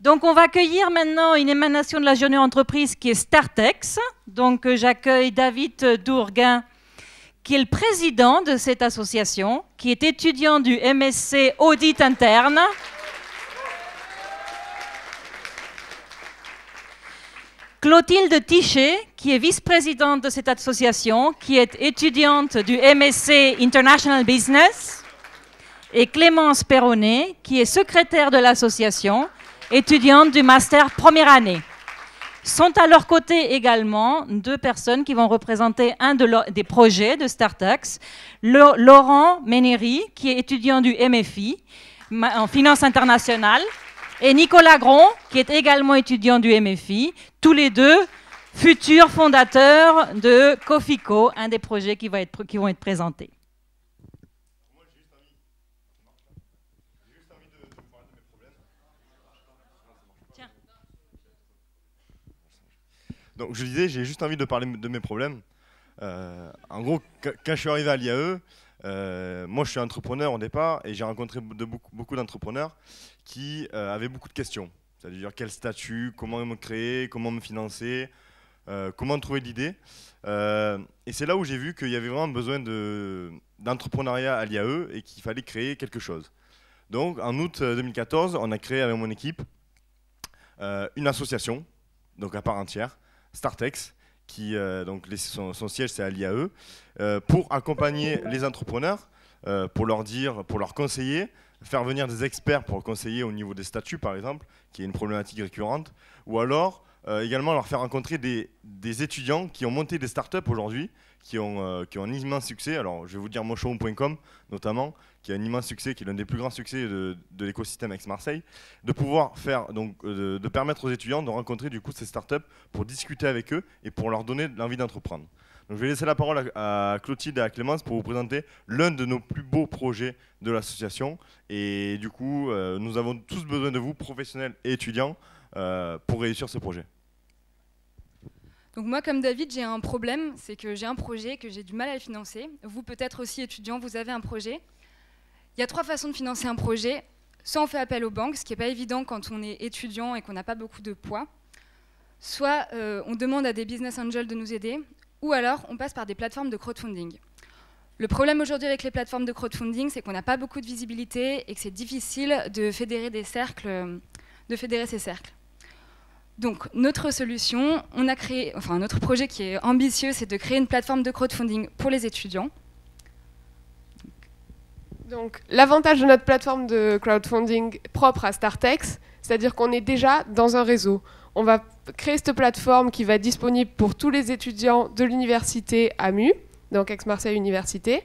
Donc, on va accueillir maintenant une émanation de la journée entreprise qui est Startex. Donc, j'accueille David Dourguin, qui est le président de cette association, qui est étudiant du MSc Audit Interne. Clotilde Tichet, qui est vice-présidente de cette association, qui est étudiante du MSc International Business. Et Clémence Perronnet, qui est secrétaire de l'association, étudiante du master première année. Sont à leur côté également deux personnes qui vont représenter un des projets de Startex. Laurent Ménéry, qui est étudiant du MFI en finance internationale, et Nicolas Gron, qui est également étudiant du MFI, tous les deux futurs fondateurs de Cofico, un des projets qui vont être présentés. Donc je disais, j'ai juste envie de parler de mes problèmes. En gros, quand je suis arrivé à l'IAE, moi je suis entrepreneur au départ et j'ai rencontré beaucoup d'entrepreneurs qui avaient beaucoup de questions. C'est-à-dire quel statut, comment me créer, comment me financer, comment trouver l'idée. Et c'est là où j'ai vu qu'il y avait vraiment besoin d'entrepreneuriat à l'IAE et qu'il fallait créer quelque chose. Donc en août 2014, on a créé avec mon équipe une association, donc à part entière, Startex, qui donc son siège c'est à l'IAE, pour accompagner les entrepreneurs, pour leur conseiller, faire venir des experts pour conseiller au niveau des statuts par exemple, qui est une problématique récurrente, ou alors également leur faire rencontrer des étudiants qui ont monté des startups aujourd'hui, qui ont un immense succès. Alors je vais vous dire moshroom.com notamment, qui a un immense succès, qui est l'un des plus grands succès de l'écosystème Aix-Marseille, de pouvoir faire, donc, de permettre aux étudiants de rencontrer du coup ces startups pour discuter avec eux et pour leur donner l'envie d'entreprendre. Donc je vais laisser la parole à Clotilde et à Clémence pour vous présenter l'un de nos plus beaux projets de l'association. Et du coup, nous avons tous besoin de vous, professionnels et étudiants, pour réussir ce projet. Donc moi, comme David, j'ai un problème, c'est que j'ai un projet, que j'ai du mal à le financer. Vous, peut-être aussi étudiants, vous avez un projet. Il y a 3 façons de financer un projet. Soit on fait appel aux banques, ce qui n'est pas évident quand on est étudiant et qu'on n'a pas beaucoup de poids. Soit on demande à des business angels de nous aider. Ou alors on passe par des plateformes de crowdfunding. Le problème aujourd'hui avec les plateformes de crowdfunding, c'est qu'on n'a pas beaucoup de visibilité et que c'est difficile de fédérer ces cercles. Donc notre solution, notre projet qui est ambitieux, c'est de créer une plateforme de crowdfunding pour les étudiants. Donc l'avantage de notre plateforme de crowdfunding propre à Startex, c'est-à-dire qu'on est déjà dans un réseau. On va créer cette plateforme qui va être disponible pour tous les étudiants de l'université AMU, donc Aix-Marseille Université.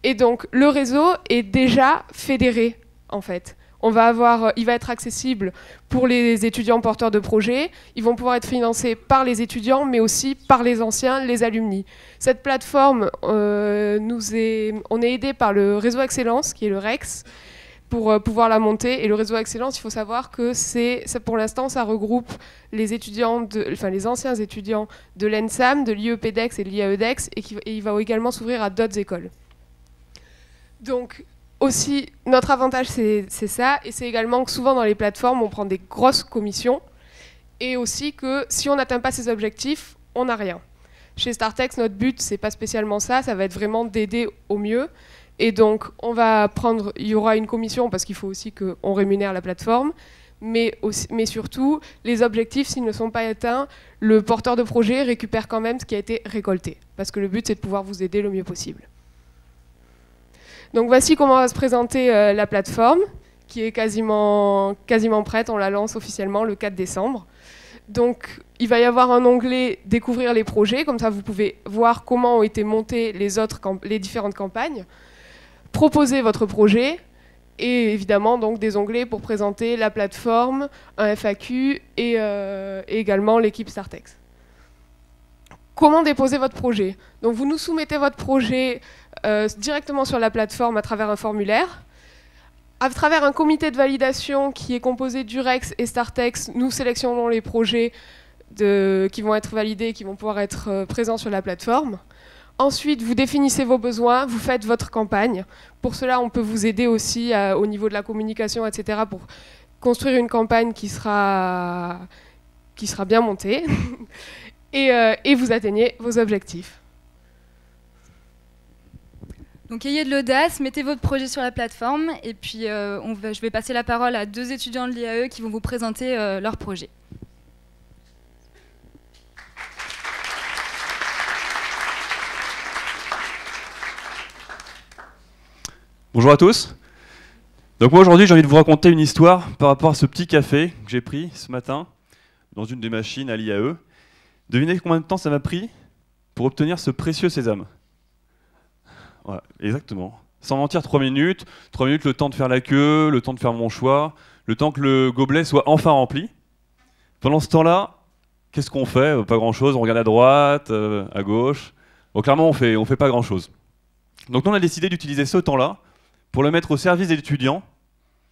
Et donc le réseau est déjà fédéré en fait. Il va être accessible pour les étudiants porteurs de projets. Ils vont pouvoir être financés par les étudiants, mais aussi par les anciens, les alumni. Cette plateforme, on est aidé par le réseau Excellence, qui est le REX, pour pouvoir la monter. Et le réseau Excellence, il faut savoir que pour l'instant, ça regroupe les anciens étudiants de l'ENSAM, de l'IEPDEX et de l'IAEDEX, et il va également s'ouvrir à d'autres écoles. Donc, aussi, notre avantage, c'est ça, et c'est également que souvent dans les plateformes, on prend des grosses commissions, et aussi que si on n'atteint pas ces objectifs, on n'a rien. Chez Startex, notre but, c'est pas spécialement ça, ça va être vraiment d'aider au mieux, et donc il y aura une commission, parce qu'il faut aussi qu'on rémunère la plateforme, mais surtout, les objectifs, s'ils ne sont pas atteints, le porteur de projet récupère quand même ce qui a été récolté, parce que le but, c'est de pouvoir vous aider le mieux possible. Donc voici comment va se présenter la plateforme, qui est quasiment prête. On la lance officiellement le 4 décembre. Donc il va y avoir un onglet « Découvrir les projets », comme ça vous pouvez voir comment ont été montées les différentes campagnes, proposer votre projet, et évidemment donc des onglets pour présenter la plateforme, un FAQ et également l'équipe Startex. Comment déposer votre projet? Donc vous nous soumettez votre projet directement sur la plateforme à travers un formulaire. À travers un comité de validation qui est composé d'Urex et Startex, nous sélectionnons les projets qui vont être validés, qui vont pouvoir être présents sur la plateforme. Ensuite, vous définissez vos besoins, vous faites votre campagne. Pour cela, on peut vous aider aussi au niveau de la communication, etc., pour construire une campagne qui sera bien montée et vous atteignez vos objectifs. Donc ayez de l'audace, mettez votre projet sur la plateforme et puis je vais passer la parole à 2 étudiants de l'IAE qui vont vous présenter leur projet. Bonjour à tous. Donc moi aujourd'hui j'ai envie de vous raconter une histoire par rapport à ce petit café que j'ai pris ce matin dans une des machines à l'IAE. Devinez combien de temps ça m'a pris pour obtenir ce précieux sésame. Voilà, exactement. Sans mentir, 3 minutes. 3 minutes, le temps de faire la queue, le temps de faire mon choix, le temps que le gobelet soit enfin rempli. Pendant ce temps-là, qu'est-ce qu'on fait? Pas grand-chose, on regarde à droite, à gauche. Bon, clairement, on fait pas grand-chose. Donc nous, on a décidé d'utiliser ce temps-là pour le mettre au service des étudiants,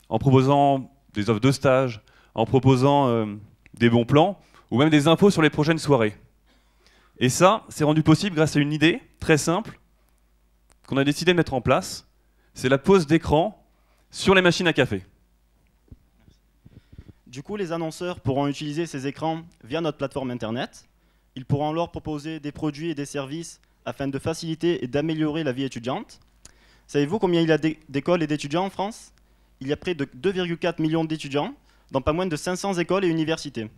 en proposant des offres de stage, en proposant des bons plans, ou même des infos sur les prochaines soirées. Et ça, c'est rendu possible grâce à une idée très simple, qu'on a décidé de mettre en place, c'est la pose d'écran sur les machines à café. Du coup, les annonceurs pourront utiliser ces écrans via notre plateforme internet. Ils pourront leur proposer des produits et des services afin de faciliter et d'améliorer la vie étudiante. Savez-vous combien il y a d'écoles et d'étudiants en France? Il y a près de 2,4 millions d'étudiants dans pas moins de 500 écoles et universités,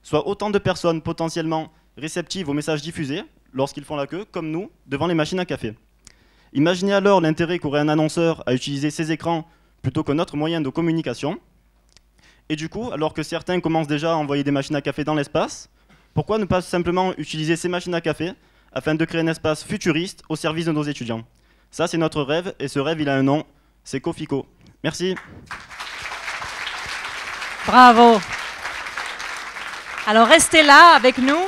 soit autant de personnes potentiellement réceptives aux messages diffusés lorsqu'ils font la queue, comme nous, devant les machines à café. Imaginez alors l'intérêt qu'aurait un annonceur à utiliser ces écrans plutôt qu'un autre moyen de communication. Et du coup, alors que certains commencent déjà à envoyer des machines à café dans l'espace, pourquoi ne pas simplement utiliser ces machines à café afin de créer un espace futuriste au service de nos étudiants? Ça, c'est notre rêve, et ce rêve, il a un nom, c'est Cofico. Merci. Bravo. Alors restez là avec nous.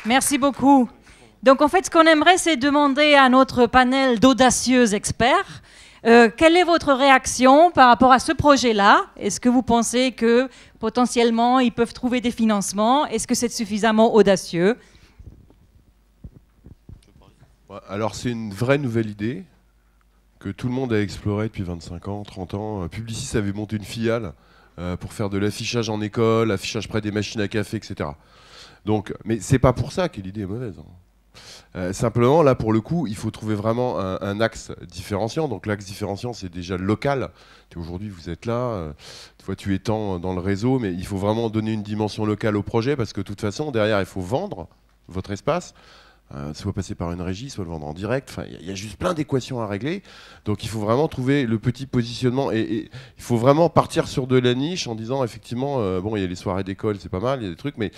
Merci beaucoup. Donc en fait, ce qu'on aimerait, c'est demander à notre panel d'audacieux experts, quelle est votre réaction par rapport à ce projet-là? Est-ce que vous pensez que potentiellement, ils peuvent trouver des financements? Est-ce que c'est suffisamment audacieux? Alors c'est une vraie nouvelle idée que tout le monde a explorée depuis 25 ans, 30 ans. Publicis avait monté une filiale pour faire de l'affichage en école, affichage près des machines à café, etc. Donc, mais c'est pas pour ça que l'idée est mauvaise. Simplement, là, pour le coup, il faut trouver vraiment un axe différenciant. Donc l'axe différenciant, c'est déjà local. Aujourd'hui, vous êtes là, toi, tu es tant dans le réseau, mais il faut vraiment donner une dimension locale au projet, parce que de toute façon, derrière, il faut vendre votre espace, soit passer par une régie, soit le vendre en direct. Enfin, il y a juste plein d'équations à régler. Donc il faut vraiment trouver le petit positionnement, et il faut vraiment partir sur de la niche en disant, effectivement, bon, il y a les soirées d'école, c'est pas mal, il y a des trucs, mais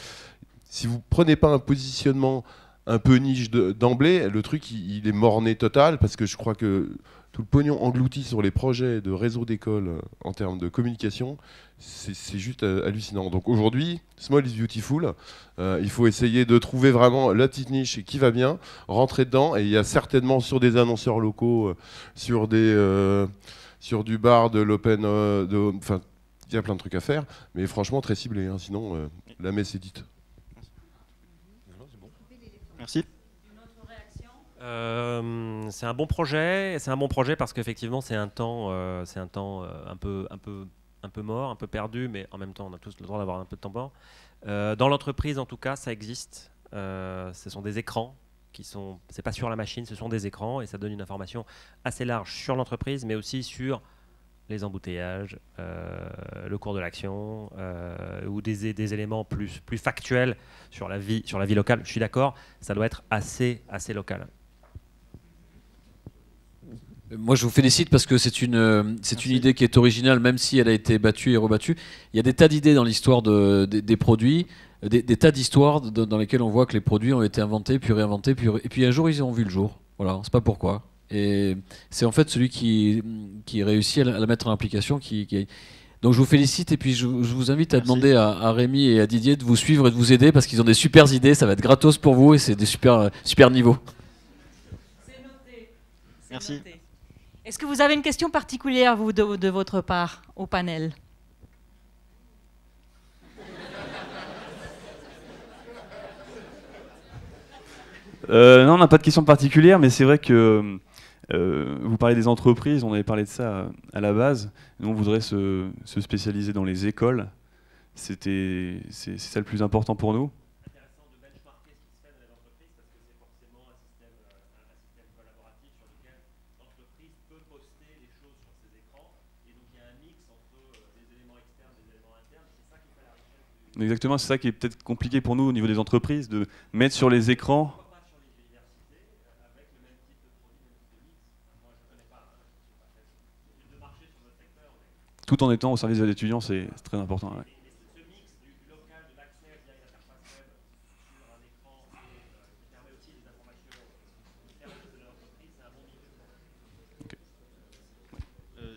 si vous prenez pas un positionnement un peu niche d'emblée, le truc il est mort-né total, parce que je crois que tout le pognon englouti sur les projets de réseau d'école en termes de communication, c'est juste hallucinant. Donc aujourd'hui, small is beautiful, il faut essayer de trouver vraiment la petite niche qui va bien, rentrer dedans, et il y a certainement sur des annonceurs locaux, sur du bar, de l'open, enfin il y a plein de trucs à faire, mais franchement très ciblé, hein, sinon la messe est dite. Merci. C'est un bon projet. C'est un bon projet parce qu'effectivement, c'est un temps un peu mort, un peu perdu, mais en même temps, on a tous le droit d'avoir un peu de temps mort. Dans l'entreprise, en tout cas, ça existe. Ce sont des écrans c'est pas sur la machine, ce sont des écrans, et ça donne une information assez large sur l'entreprise, mais aussi sur les embouteillages, le cours de l'action, ou des éléments plus factuels sur la vie locale. Je suis d'accord, ça doit être assez local. Moi, je vous félicite parce que c'est une idée qui est originale, même si elle a été battue et rebattue. Il y a des tas d'idées dans l'histoire des produits, des tas d'histoires dans lesquelles on voit que les produits ont été inventés, puis réinventés, et puis un jour, ils ont vu le jour. Voilà, on ne sait pas pourquoi. Et c'est en fait celui qui réussit à la mettre en application Donc je vous félicite, et puis je vous invite à demander à Rémi et à Didier de vous suivre et de vous aider, parce qu'ils ont des super idées, ça va être gratos pour vous, et c'est des super niveaux. C'est noté. Merci. Noté. Est-ce que vous avez une question particulière, vous, de votre part, au panel? Non, on n'a pas de question particulière, mais c'est vrai que Vous parlez des entreprises, on avait parlé de ça à la base. Nous, on voudrait se spécialiser dans les écoles. C'est ça le plus important pour nous. Exactement, c'est ça qui est peut-être compliqué pour nous au niveau des entreprises, de mettre sur les écrans. Tout en étant au service des étudiants, c'est très important. Ouais.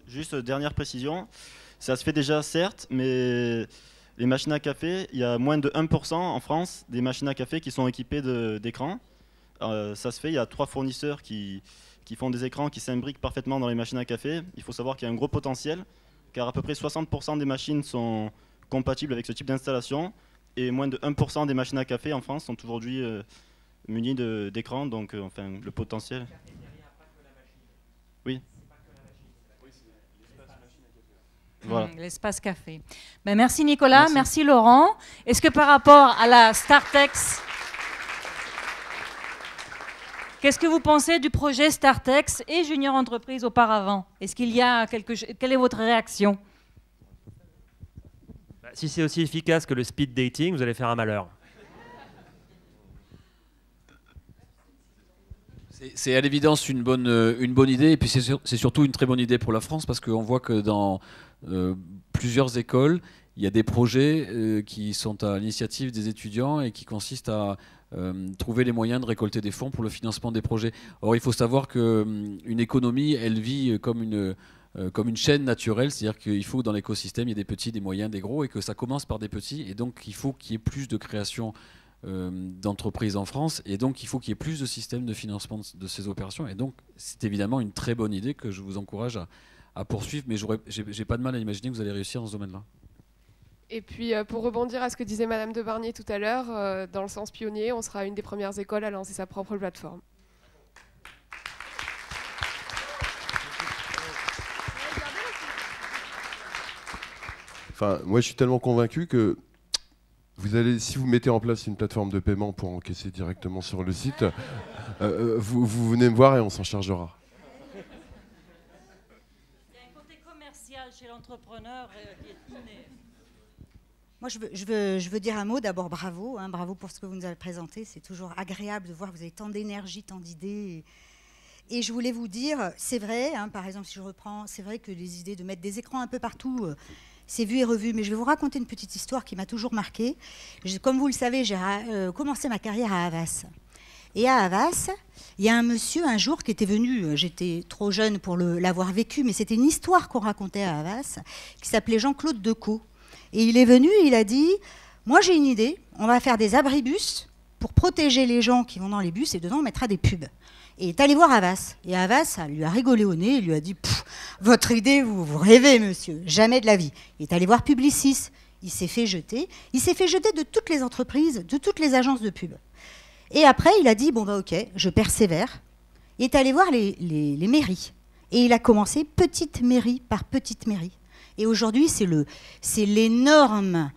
Juste dernière précision, ça se fait déjà certes, mais les machines à café, il y a moins de 1% en France des machines à café qui sont équipées d'écrans. Ça se fait, il y a 3 fournisseurs qui font des écrans qui s'imbriquent parfaitement dans les machines à café. Il faut savoir qu'il y a un gros potentiel, car à peu près 60% des machines sont compatibles avec ce type d'installation, et moins de 1% des machines à café en France sont aujourd'hui munies d'écrans, donc enfin, le potentiel... Oui. Voilà. L'espace café. Ben, merci Nicolas, merci Laurent. Est-ce que par rapport à la Startex, qu'est-ce que vous pensez du projet Startex et Junior Entreprise auparavant? Est-ce qu'il y a quelle est votre réaction? Si c'est aussi efficace que le speed dating, vous allez faire un malheur. C'est à l'évidence une bonne idée, et puis c'est surtout une très bonne idée pour la France, parce qu'on voit que dans plusieurs écoles, il y a des projets qui sont à l'initiative des étudiants et qui consistent à trouver les moyens de récolter des fonds pour le financement des projets. Or, il faut savoir qu'une économie, elle vit comme une chaîne naturelle, c'est-à-dire qu'il faut dans l'écosystème, il y a des petits, des moyens, des gros, et que ça commence par des petits, et donc il faut qu'il y ait plus de création d'entreprises en France, et donc il faut qu'il y ait plus de systèmes de financement de ces opérations, et donc c'est évidemment une très bonne idée que je vous encourage à poursuivre, mais j'ai pas de mal à imaginer que vous allez réussir dans ce domaine-là. Et puis pour rebondir à ce que disait Madame de Barnier tout à l'heure, dans le sens pionnier, on sera une des premières écoles à lancer sa propre plateforme. Enfin, moi je suis tellement convaincu que si vous mettez en place une plateforme de paiement pour encaisser directement sur le site, vous venez me voir et on s'en chargera. Il y a un côté commercial chez l'entrepreneur qui est inné. Moi, je veux dire un mot. D'abord, bravo. Bravo pour ce que vous nous avez présenté. C'est toujours agréable de voir que vous avez tant d'énergie, tant d'idées. Et je voulais vous dire, c'est vrai, par exemple, si je reprends, c'est vrai que les idées de mettre des écrans un peu partout... c'est vu et revu, mais je vais vous raconter une petite histoire qui m'a toujours marquée. Comme vous le savez, j'ai commencé ma carrière à Havas. Et à Havas, il y a un monsieur un jour qui était venu, j'étais trop jeune pour l'avoir vécu, mais c'était une histoire qu'on racontait à Havas, qui s'appelait Jean-Claude Decaux. Et il est venu et il a dit, moi j'ai une idée, on va faire des abribus pour protéger les gens qui vont dans les bus, et dedans on mettra des pubs. Et il est allé voir Havas. Et Havas, ça lui a rigolé au nez. Il lui a dit « Votre idée, vous rêvez, monsieur. Jamais de la vie. » Il est allé voir Publicis. Il s'est fait jeter. Il s'est fait jeter de toutes les entreprises, de toutes les agences de pub. Et après, il a dit « Bon, bah ok, je persévère. » Il est allé voir les mairies. Et il a commencé petite mairie par petite mairie. Et aujourd'hui, c'est l'énorme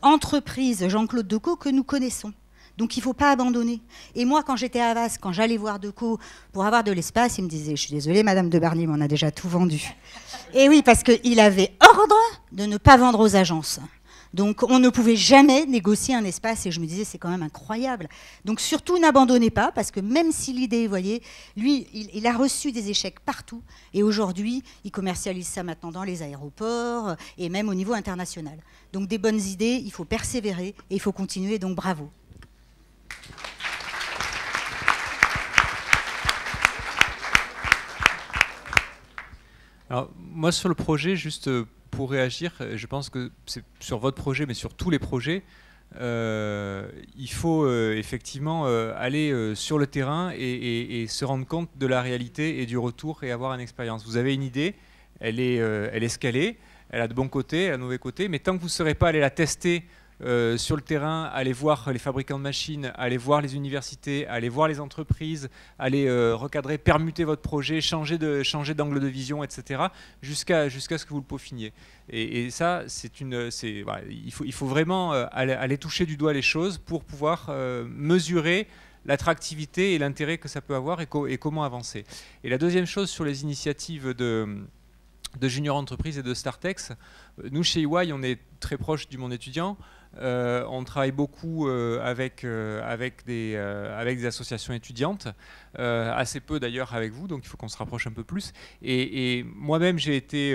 entreprise Jean-Claude Decaux que nous connaissons. Donc il ne faut pas abandonner. Et moi, quand j'étais à Havas, quand j'allais voir Decaux pour avoir de l'espace, il me disait « Je suis désolée, Madame de Barnier, mais on a déjà tout vendu. » Et oui, parce qu'il avait ordre de ne pas vendre aux agences. Donc on ne pouvait jamais négocier un espace. Et je me disais, c'est quand même incroyable. Donc surtout, n'abandonnez pas, parce que même si l'idée, vous voyez, lui, il a reçu des échecs partout. Et aujourd'hui, il commercialise ça maintenant dans les aéroports et même au niveau international. Donc des bonnes idées, il faut persévérer et il faut continuer. Donc bravo. Alors, moi, sur le projet, juste pour réagir, je pense que c'est sur votre projet, mais sur tous les projets, il faut effectivement aller sur le terrain et se rendre compte de la réalité et du retour et avoir une expérience. Vous avez une idée, elle est scalée, elle a de bons côtés, elle a de mauvais côtés, mais tant que vous ne serez pas allé la tester sur le terrain, aller voir les fabricants de machines, aller voir les universités, aller voir les entreprises, aller recadrer, permuter votre projet, changer d'angle de vision, etc., jusqu'à ce que vous le peaufiniez. Et ça, voilà, il faut vraiment aller toucher du doigt les choses pour pouvoir mesurer l'attractivité et l'intérêt que ça peut avoir et comment avancer. Et la deuxième chose sur les initiatives de junior entreprise et de Startex, nous chez EY, on est très proche du monde étudiant. On travaille beaucoup avec des associations étudiantes, assez peu d'ailleurs avec vous, donc il faut qu'on se rapproche un peu plus. Et moi-même, j'ai été,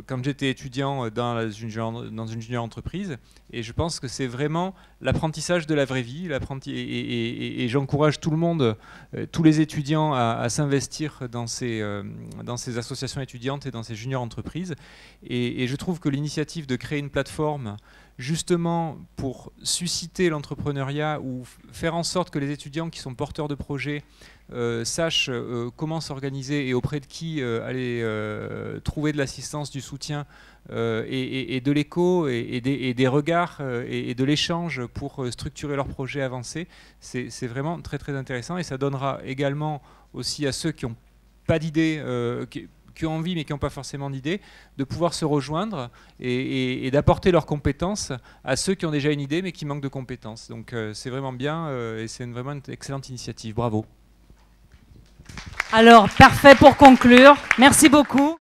quand j'étais étudiant dans une junior entreprise, et je pense que c'est vraiment l'apprentissage de la vraie vie, et j'encourage tout le monde, tous les étudiants à s'investir dans ces associations étudiantes et dans ces junior entreprises. Et je trouve que l'initiative de créer une plateforme justement pour susciter l'entrepreneuriat ou faire en sorte que les étudiants qui sont porteurs de projets sachent comment s'organiser et auprès de qui aller trouver de l'assistance, du soutien et de l'écho et des regards et de l'échange pour structurer leurs projets avancés, c'est vraiment très très intéressant et ça donnera également aussi à ceux qui n'ont pas d'idée, qui ont envie mais qui n'ont pas forcément d'idée, de pouvoir se rejoindre et d'apporter leurs compétences à ceux qui ont déjà une idée mais qui manquent de compétences. Donc c'est vraiment bien et c'est vraiment une excellente initiative. Bravo. Alors, parfait pour conclure. Merci beaucoup.